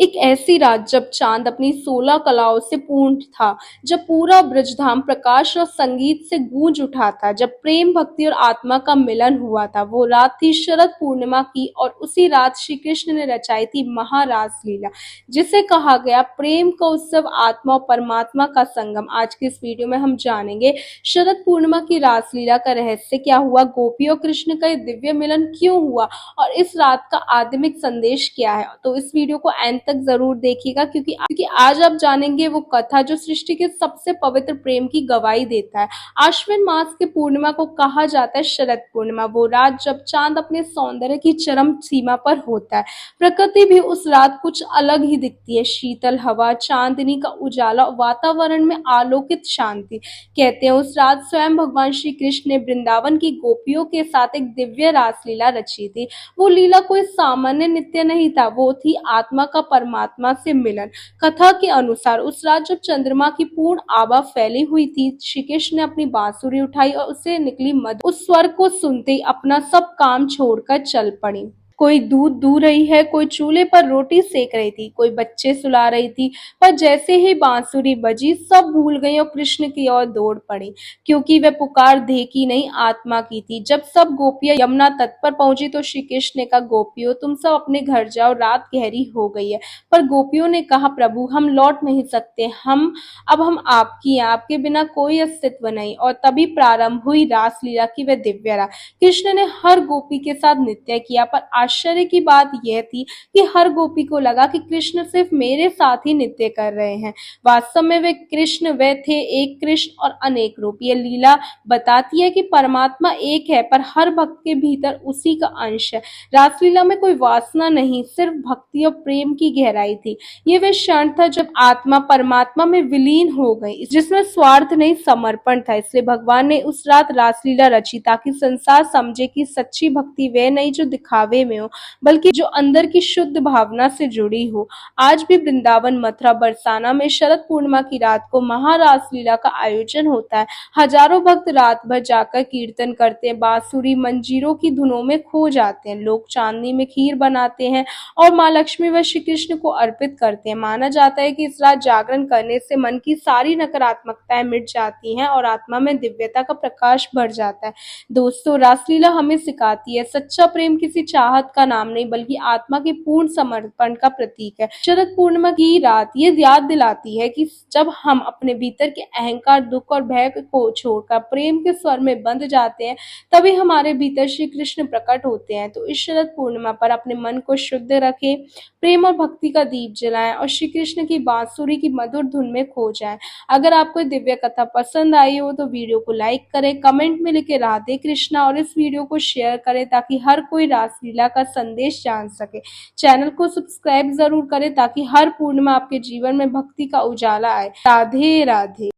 एक ऐसी रात जब चांद अपनी 16 कलाओं से पूर्ण था, जब पूरा ब्रजधाम प्रकाश और संगीत से गूंज उठा था, जब प्रेम भक्ति और आत्मा का मिलन हुआ था। वो रात थी शरद पूर्णिमा की और उसी रात श्री कृष्ण ने रचाई थी महारास लीला, जिसे कहा गया प्रेम का उत्सव, आत्मा और परमात्मा का संगम। आज के इस वीडियो में हम जानेंगे शरद पूर्णिमा की रासलीला का रहस्य क्या हुआ, गोपी और कृष्ण का ये दिव्य मिलन क्यों हुआ और इस रात का आध्यात्मिक संदेश क्या है। तो इस वीडियो को एंड तक जरूर देखिएगा, क्योंकि आज आप जानेंगे वो कथा जो सृष्टि के सबसे पवित्र प्रेम की गवाही देता है। आश्विन मास के पूर्णिमा को कहा जाता है शरद पूर्णिमा, वो रात जब चांद अपने सौंदर्य की चरम सीमा पर होता है। प्रकृति भी उस रात कुछ अलग ही दिखती है, शीतल हवा, चांदनी का उजाला, वातावरण में आलोकित शांति। कहते हैं उस रात स्वयं भगवान श्री कृष्ण ने वृंदावन की गोपियों के साथ एक दिव्य रासलीला रची थी। वो लीला कोई सामान्य नृत्य नहीं था, वो थी आत्मा का परमात्मा से मिलन। कथा के अनुसार उस रात जब चंद्रमा की पूर्ण आभा फैली हुई थी, श्री कृष्ण ने अपनी बांसुरी उठाई और उससे निकली मधुर उस स्वर को सुनते ही अपना सब काम छोड़कर चल पड़ी। कोई दूध दूह रही है, कोई चूल्हे पर रोटी सेक रही थी, कोई बच्चे सुला रही थी, पर जैसे ही बांसुरी बजी सब भूल गई और कृष्ण की ओर दौड़ पड़ी, क्योंकि वह पुकार देह की नहीं आत्मा की थी। जब सब गोपियां यमुना तट पर पहुंची तो श्री कृष्ण ने कहा, गोपियों तुम सब अपने घर जाओ, रात गहरी हो गई है। पर गोपियों ने कहा, प्रभु हम लौट नहीं सकते, हम आपकी हैं, आपके बिना कोई अस्तित्व नहीं। और तभी प्रारंभ हुई रासलीला की वह दिव्य रात। कृष्ण ने हर गोपी के साथ नृत्य किया, पर आश्चर्य की बात यह थी कि हर गोपी को लगा कि कृष्ण सिर्फ मेरे साथ ही नृत्य कर रहे हैं। वास्तव में वे थे एक कृष्ण और अनेक रूप। यह लीला बताती है कि परमात्मा एक है, पर हर भक्त के भीतर उसी का अंश है। रासलीला में कोई वासना नहीं, सिर्फ भक्ति और प्रेम की गहराई थी। ये वह क्षण था जब आत्मा परमात्मा में विलीन हो गई, जिसमें स्वार्थ नहीं समर्पण था। इसलिए भगवान ने उस रात रासलीला रची, ताकि संसार समझे कि सच्ची भक्ति वह नहीं जो दिखावे में हो, बल्कि जो अंदर की शुद्ध भावना से जुड़ी हो। आज भी वृंदावन, मथुरा, बरसाना में शरद पूर्णिमा की रात को महारास लीला का आयोजन होता है। हजारों भक्त रात भर जाकर कीर्तन करते हैं, बांसुरी मंजीरों की धुनों में खो जाते हैं। लोग चांदनी में खीर बनाते हैं और माँ लक्ष्मी व श्री कृष्ण को अर्पित करते हैं। माना जाता है कि इस रात जागरण करने से मन की सारी नकारात्मकताएं मिट जाती हैं और आत्मा में दिव्यता का प्रकाश भर जाता है। दोस्तों, रासलीला हमें सिखाती है सच्चा प्रेम किसी चाहत का नाम नहीं, बल्कि आत्मा के पूर्ण समर्पण का प्रतीक है। शरद पूर्णिमा की रात ये याद दिलाती है कि जब हम अपने भीतर के अहंकार, दुख और भय को छोड़कर प्रेम के स्वर में बंध जाते हैं, तभी हमारे भीतर श्री कृष्ण प्रकट होते हैं। तो इस शरद पूर्णिमा पर अपने मन को शुद्ध रखें, प्रेम और भक्ति का दीप जलाएं और श्री कृष्ण की बांसुरी की मधुर धुन में खो जाएं। अगर आपको दिव्य कथा पसंद आई हो तो वीडियो को लाइक करें, कमेंट में लिखे राधे कृष्णा और इस वीडियो को शेयर करें, ताकि हर कोई रासलीला का संदेश जान सके। चैनल को सब्सक्राइब जरूर करें, ताकि हर पूर्णिमा आपके जीवन में भक्ति का उजाला आए। राधे राधे।